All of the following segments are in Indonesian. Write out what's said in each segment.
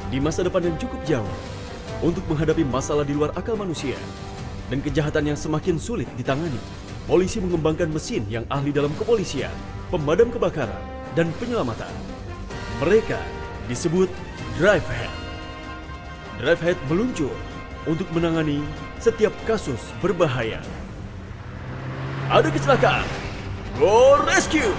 di masa depan yang cukup jauh untuk menghadapi masalah di luar akal manusia dan kejahatan yang semakin sulit ditangani. Polisi mengembangkan mesin yang ahli dalam kepolisian, pemadam kebakaran, dan penyelamatan. Mereka disebut Drivehead. Drivehead meluncur untuk menangani setiap kasus berbahaya. Ada kecelakaan, go rescue!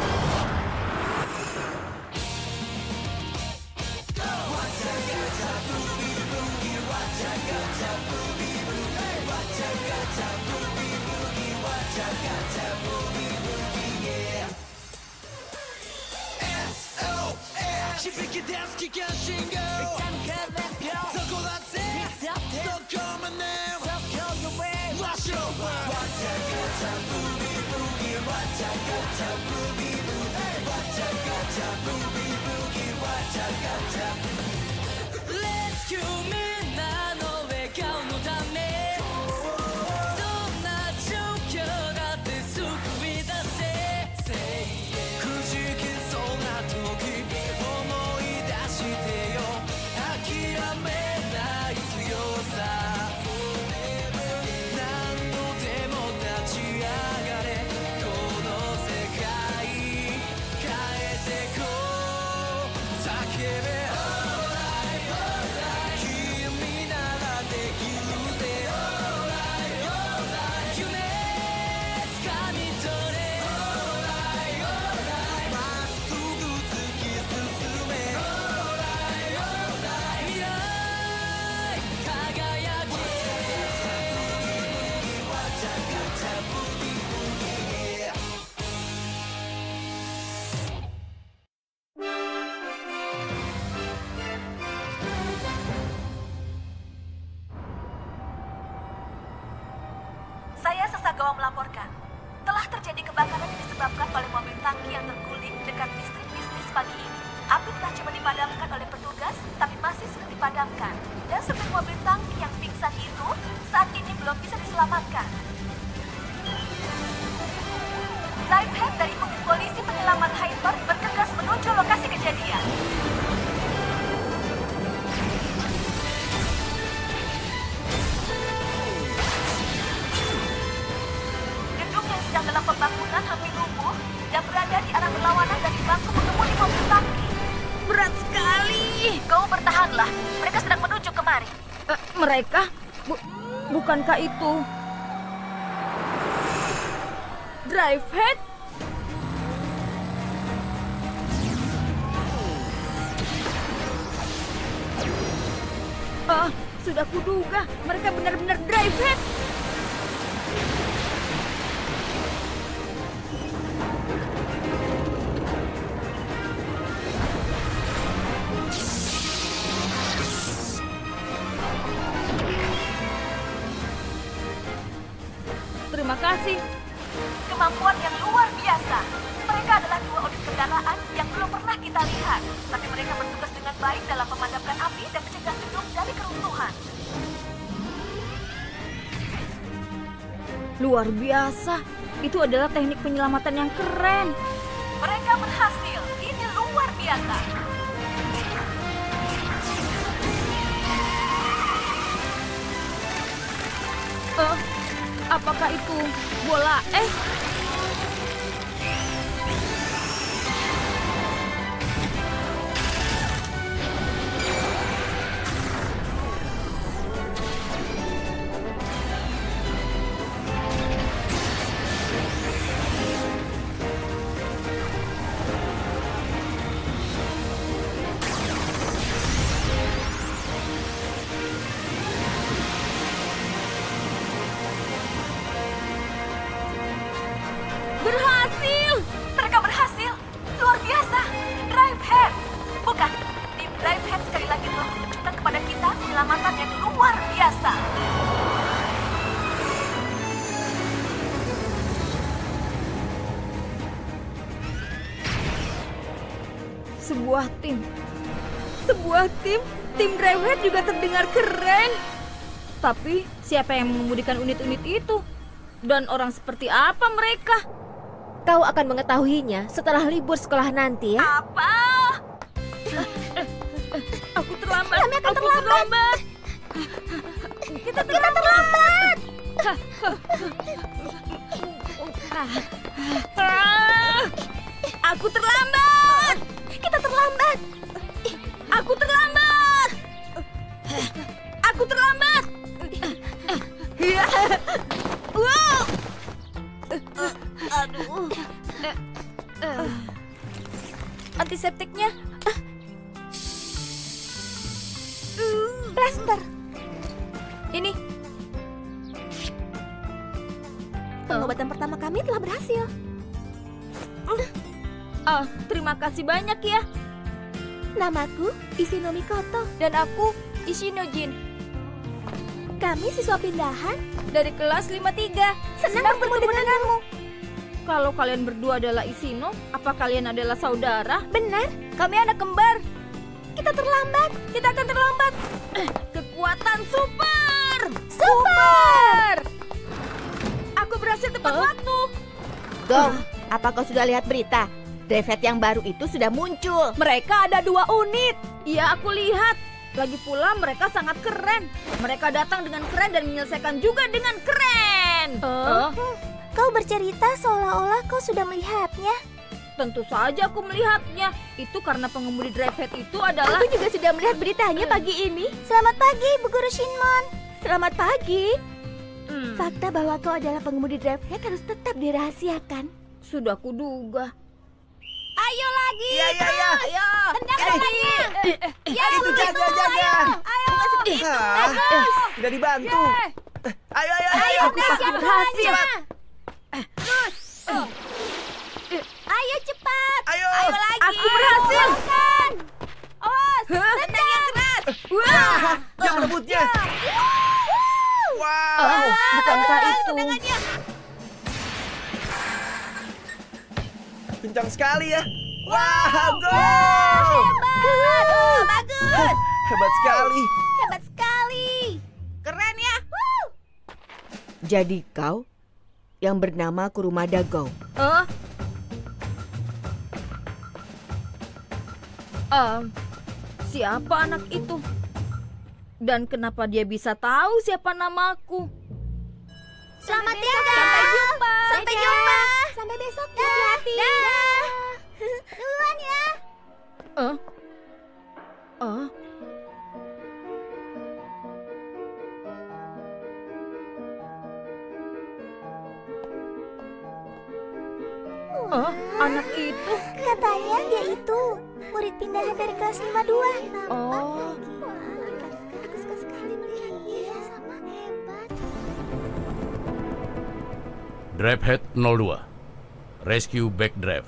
Saya Sasagawa melaporkan, telah terjadi kebakaran yang disebabkan oleh mobil tangki yang terguling dekat distrik bisnis pagi ini. Api telah coba dipadamkan oleh petugas, tapi masih sulit dipadamkan. Dan supir mobil tangki yang pingsan itu saat ini belum bisa diselamatkan. Drivehead dari unit polisi penyelamat Hyper bergegas menuju lokasi kejadian. Sedang dalam pembangunan hampir lumpuh dan berada di arah berlawanan dari bangku pengemudi mobil tangki. Berat sekali. Kau bertahanlah, mereka sedang menuju kemari. Mereka? Bukankah itu Drivehead? Sudah kuduga, mereka benar-benar Drivehead. Terima kasih. Kemampuan yang luar biasa. Mereka adalah dua unit kendaraan yang belum pernah kita lihat. Tapi mereka bertugas dengan baik dalam memadamkan api dan mencegah gedung dari keruntuhan. Luar biasa. Itu adalah teknik penyelamatan yang keren. Mereka berhasil. Ini luar biasa. Apakah itu bola es? Berhasil! Mereka berhasil. Luar biasa. Drivehead. Bukan. Tim Drivehead sekali lagi telah menunjukkan kepada kita penyelamatan yang luar biasa. Sebuah tim Drivehead juga terdengar keren. Tapi siapa yang mengemudikan unit-unit itu? Dan orang seperti apa mereka? Kau akan mengetahuinya setelah libur sekolah nanti ya. Apa? Aku terlambat. Aku terlambat. Kita terlambat. Aku terlambat. Kita terlambat. Aku terlambat. Aku terlambat. Wow. Aduh. Antiseptiknya. Plaster. Ini. Pengobatan pertama kami telah berhasil. Terima kasih banyak ya. Namaku Ishino Mikoto. Dan aku Ishinojin Kami siswa pindahan. dari kelas 53. Senang bertemu denganmu. Kalau kalian berdua adalah Ishino, apa kalian adalah saudara? Benar, Kami anak kembar. kita terlambat. Kita akan terlambat. Kekuatan super. Super! Aku berhasil tepat waktu. Gong, apa kau sudah lihat berita? Drevet yang baru itu sudah muncul. Mereka ada 2 unit. Iya, aku lihat. Lagi pula mereka sangat keren. Mereka datang dengan keren dan menyelesaikan juga dengan keren. Kau bercerita seolah-olah kau sudah melihatnya. Tentu saja aku melihatnya. Itu karena pengemudi Drevet itu adalah... Aku juga sudah melihat beritanya pagi ini. Selamat pagi, Bu Guru Shinmon. Selamat pagi. Fakta bahwa kau adalah pengemudi Drivehead harus tetap dirahasiakan. Sudah kuduga. Ayo lagi. Iya. Ayo. Tendang lagi. Ya, Itu jaga. Ayo. Bagus. Tidak dibantu. Ayo. Aku pasti berhasil. Ayo cepat. Ayo. lagi. Aku berhasil. Awas. Tendang yang keras. Wah. Yang merebutnya. Wow. Bukankah itu? Kencang sekali ya. Wow, gol. Bagus. Hebat sekali. Hebat sekali. Keren ya. Jadi kau yang bernama Kurumada Go. Siapa anak itu? Dan kenapa dia bisa tahu siapa namaku? Selamat tinggal. Sampai jumpa. Sampai besok. Hati-hati. Duluan ya. Anak itu? Katanya dia itu murid pindahan dari kelas 52. Oh. Aku suka sekali melihatnya. Sama hebat. Drivehead 02 Rescue Back Drive,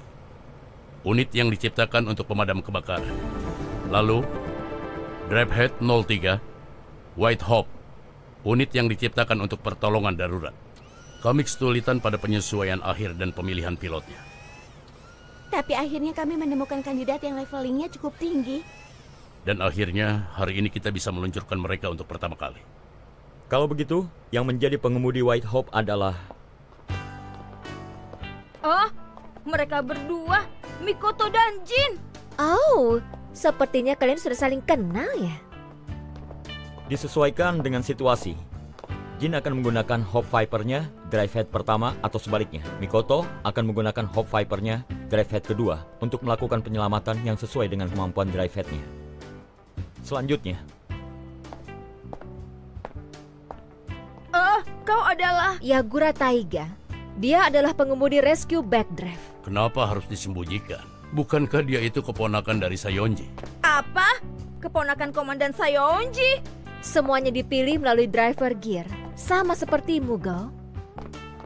unit yang diciptakan untuk pemadam kebakaran. Lalu Drivehead 03 White Hope, unit yang diciptakan untuk pertolongan darurat. Kami kesulitan pada penyesuaian akhir dan pemilihan pilotnya. Tapi akhirnya kami menemukan kandidat yang levelingnya cukup tinggi. Dan akhirnya hari ini kita bisa meluncurkan mereka untuk pertama kali. Kalau begitu, yang menjadi pengemudi White Hope adalah... Mereka berdua, Mikoto dan Jin. Oh, sepertinya kalian sudah saling kenal ya? Disesuaikan dengan situasi. Jin akan menggunakan Hope Viper-nya, Drivehead pertama atau sebaliknya. Mikoto akan menggunakan Hope Viper-nya, Drivehead kedua untuk melakukan penyelamatan yang sesuai dengan kemampuan Drivehead-nya. Selanjutnya, Kau adalah... Yagura Taiga. Dia adalah pengemudi Rescue Backdraft. Kenapa harus disembunyikan? Bukankah dia itu keponakan dari Sayonji? Apa? Keponakan Komandan Sayonji? Semuanya dipilih melalui driver gear. Sama sepertimu, Go.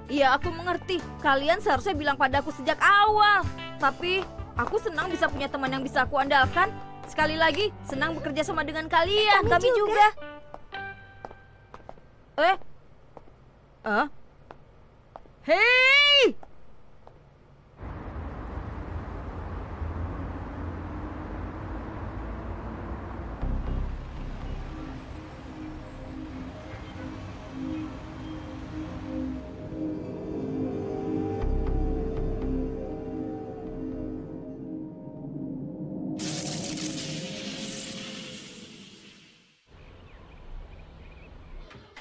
Ya, aku mengerti. Kalian seharusnya bilang padaku sejak awal. Tapi, aku senang bisa punya teman yang bisa aku andalkan. Sekali lagi, senang bekerja sama dengan kalian. Kami juga. Hei!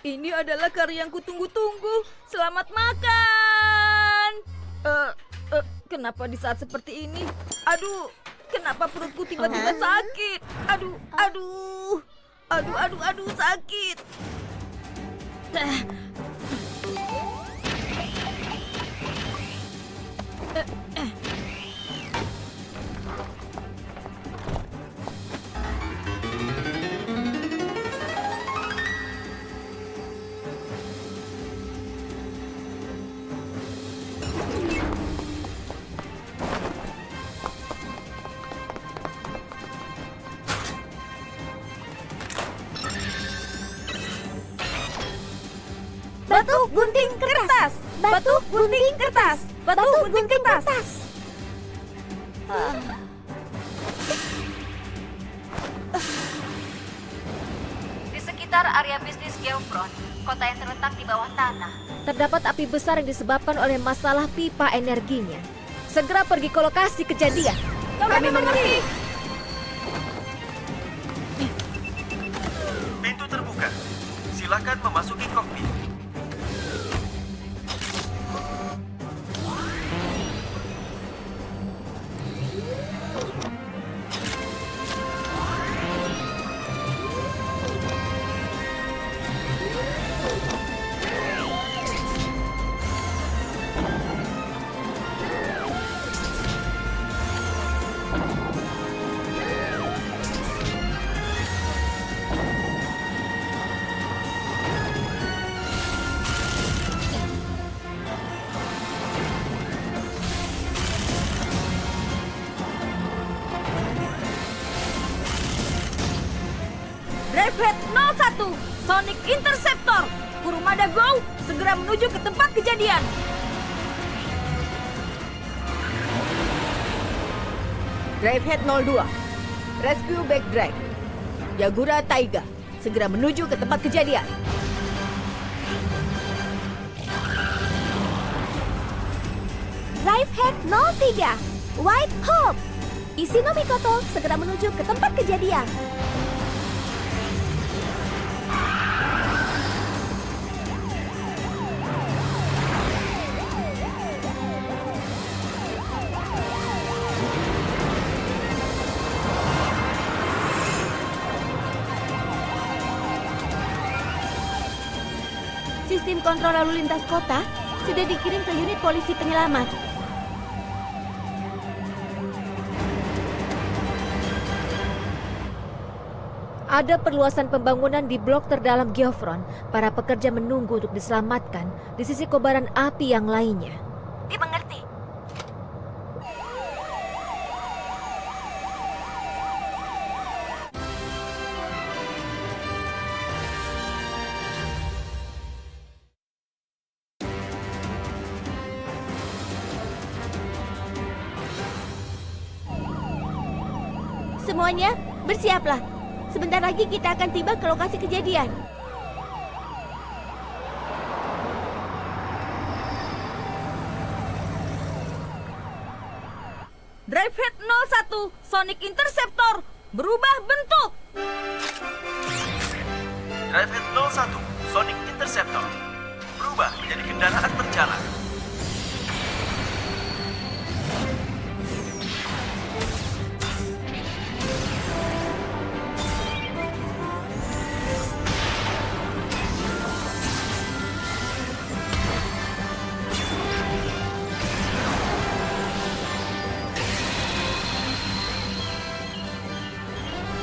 Ini adalah karya yang kutunggu-tunggu. Selamat makan. Kenapa di saat seperti ini? Aduh, kenapa perutku tiba-tiba sakit? Aduh, sakit. Batu, gunting, kertas. Batu, gunting, kertas. Batu, gunting, kertas. Di sekitar area bisnis Geofront, kota yang terletak di bawah tanah. Terdapat api besar yang disebabkan oleh masalah pipa energinya. Segera pergi ke lokasi kejadian. Kami mengerti. Pintu terbuka. Silakan memasuki kokpit. Drivehead 01, Sonic Interceptor. Kurumada Go, segera menuju ke tempat kejadian. Drivehead 02, Rescue Backdrive. Yagura Taiga, segera menuju ke tempat kejadian. Drivehead 03, White Hope. Ishino Mikoto segera menuju ke tempat kejadian. Sistem kontrol lalu lintas kota sudah dikirim ke unit polisi penyelamat. Ada perluasan pembangunan di blok terdalam Geofront. Para pekerja menunggu untuk diselamatkan di sisi kobaran api yang lainnya. Dimengerti. Semuanya, bersiaplah. Sebentar lagi kita akan tiba ke lokasi kejadian. Drivehead 01, Sonic Interceptor, berubah bentuk. Drivehead 01, Sonic Interceptor. Berubah menjadi kendaraan berjalan.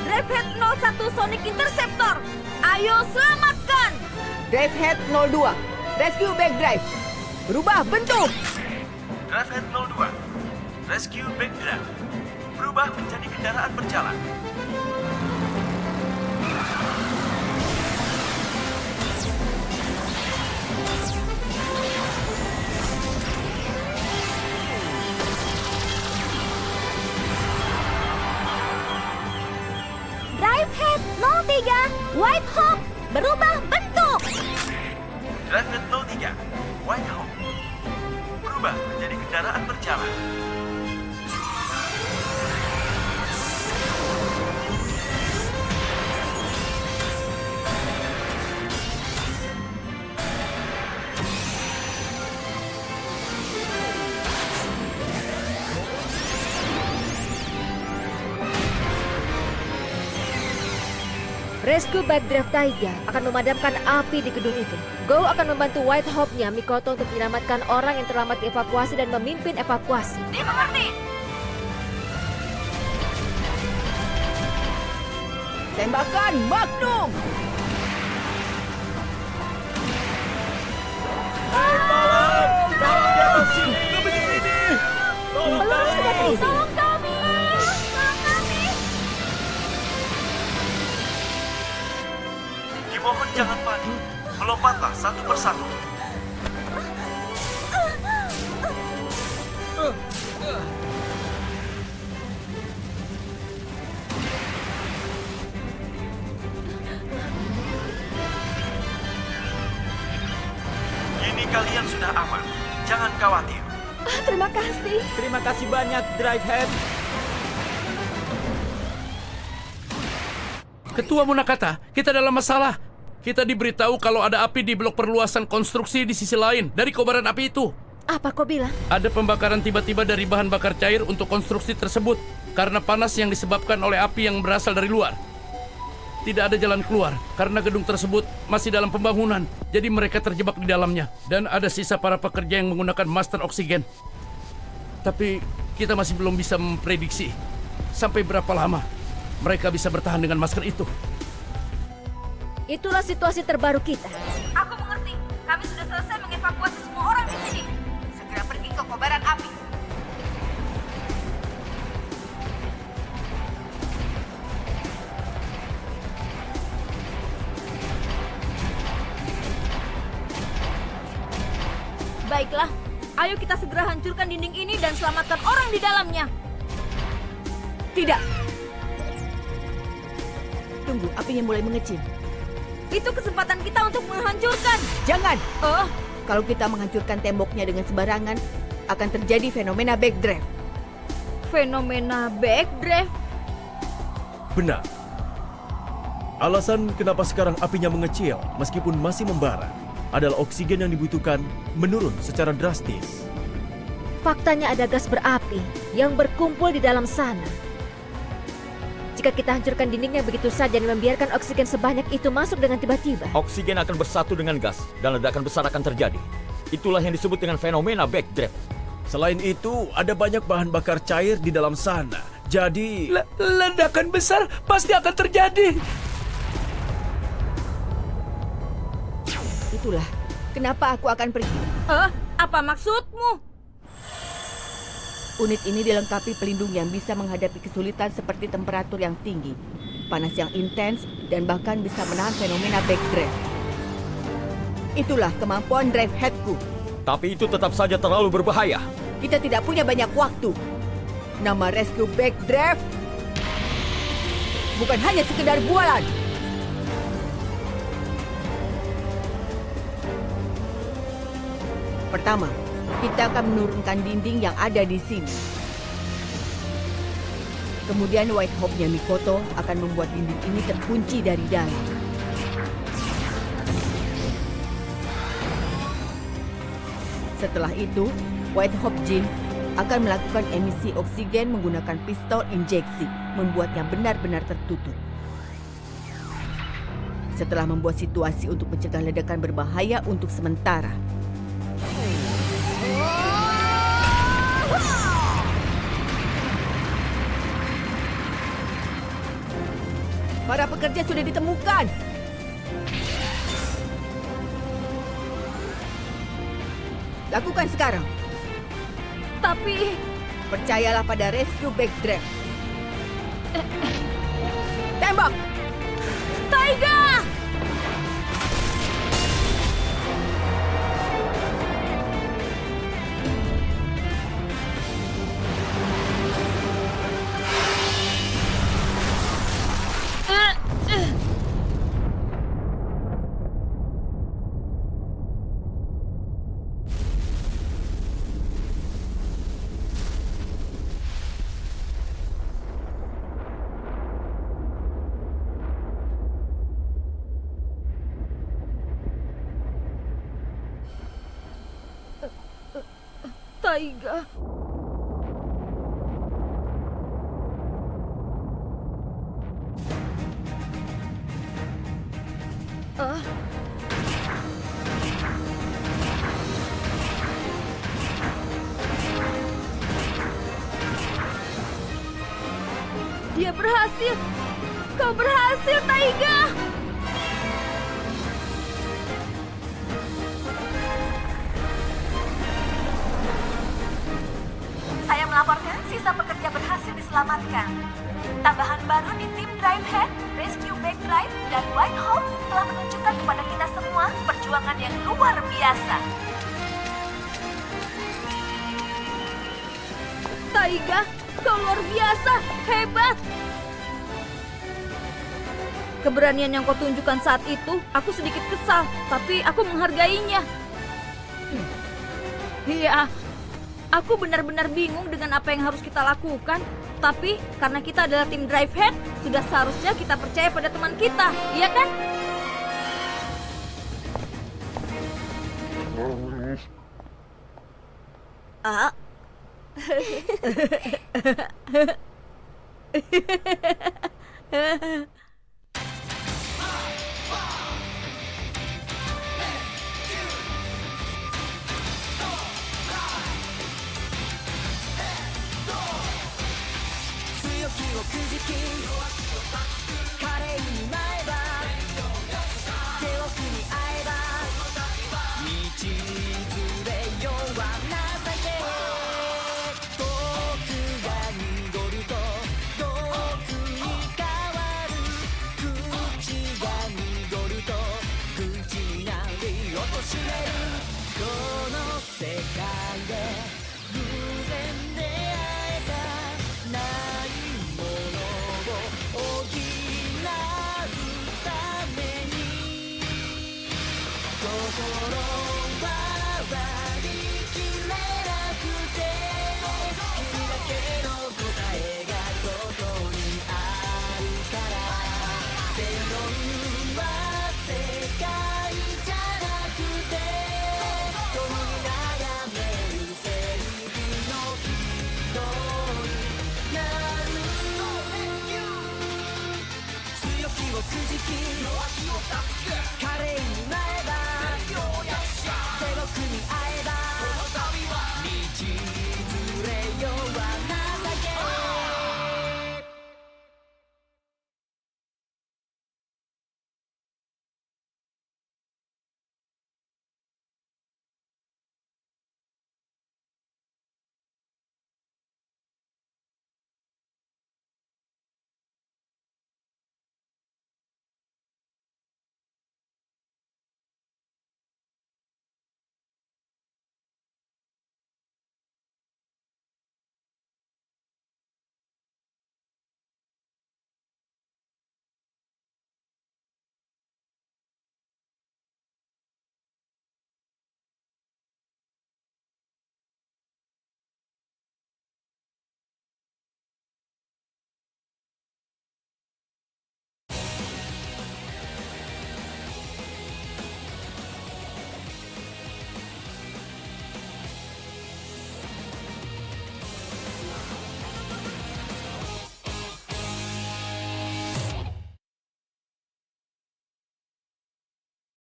Drivehead 01, Sonic Interceptor, ayo selamatkan. Drivehead 02, Rescue Backdrive. Berubah bentuk. Drivehead 02, Rescue Backdrive. Berubah menjadi kendaraan berjalan. Drivehead 03, White Hawk, berubah bentuk. Drivehead 03, White Hawk. Berubah menjadi kendaraan berjalan. Rescue Back Drive Taiga akan memadamkan api di gedung itu. Go akan membantu White Hope-nya Mikoto untuk menyelamatkan orang yang terlambat dievakuasi dan memimpin evakuasi. Dimengerti. Tembakan Magnum! Tolong kami! Dimohon jangan panik. Melompatlah satu persatu. Kini kalian sudah aman. Jangan khawatir. Terima kasih. Terima kasih banyak, Drivehead. Ketua Munakata, kita dalam masalah. Kita diberitahu kalau ada api di blok perluasan konstruksi di sisi lain dari kobaran api itu. Apa kau bilang? Ada pembakaran tiba-tiba dari bahan bakar cair untuk konstruksi tersebut karena panas yang disebabkan oleh api yang berasal dari luar. Tidak ada jalan keluar karena gedung tersebut masih dalam pembangunan. Jadi mereka terjebak di dalamnya. Dan ada sisa para pekerja yang menggunakan master oksigen. Tapi kita masih belum bisa memprediksi sampai berapa lama mereka bisa bertahan dengan masker itu. Itulah situasi terbaru kita. Aku mengerti. Kami sudah selesai mengevakuasi semua orang di sini. Segera pergi ke kobaran api. Baiklah, ayo kita segera hancurkan dinding ini dan selamatkan orang di dalamnya. Tidak. Tunggu, apinya mulai mengecil. Itu kesempatan kita untuk menghancurkan. Jangan! Kalau kita menghancurkan temboknya dengan sembarangan, akan terjadi fenomena backdraft. Fenomena backdraft. Benar. Alasan kenapa sekarang apinya mengecil meskipun masih membara adalah oksigen yang dibutuhkan menurun secara drastis. Faktanya ada gas berapi yang berkumpul di dalam sana. Jika kita hancurkan dindingnya begitu saja dan membiarkan oksigen sebanyak itu masuk dengan tiba-tiba, Oksigen akan bersatu dengan gas dan ledakan besar akan terjadi. Itulah yang disebut dengan fenomena backdraft. Selain itu, ada banyak bahan bakar cair di dalam sana. Jadi, Ledakan besar pasti akan terjadi. Itulah kenapa aku akan pergi. Apa maksudmu? Unit ini dilengkapi pelindung yang bisa menghadapi kesulitan seperti temperatur yang tinggi, panas yang intens, dan bahkan bisa menahan fenomena backdraft. Itulah kemampuan drive headku. Tapi itu tetap saja terlalu berbahaya. Kita tidak punya banyak waktu. Nama Rescue Backdraft bukan hanya sekedar bualan. Pertama, kita akan menurunkan dinding yang ada di sini. Kemudian White Hope-nya Mikoto akan membuat dinding ini terkunci dari dalam. Setelah itu, White Hope Jin akan melakukan emisi oksigen menggunakan pistol injeksi, membuatnya benar-benar tertutup. Setelah membuat situasi untuk mencegah ledakan berbahaya untuk sementara. Para pekerja sudah ditemukan. Lakukan sekarang. Tapi Percayalah pada Rescue Backdraft. Tembak! Taiga! Taiga. Dia berhasil. Kau berhasil, Taiga. Saya melaporkan sisa pekerja berhasil diselamatkan. Tambahan baru di tim Drivehead, Rescue Back Drive, dan White Hawk telah menunjukkan kepada kita semua perjuangan yang luar biasa. Taiga, kau luar biasa, hebat. Keberanian yang kau tunjukkan saat itu, aku sedikit kesal, tapi aku menghargainya. Iya, aku benar-benar bingung dengan apa yang harus kita lakukan. Tapi karena kita adalah tim Drivehead, sudah seharusnya kita percaya pada teman kita, iya kan? Ah.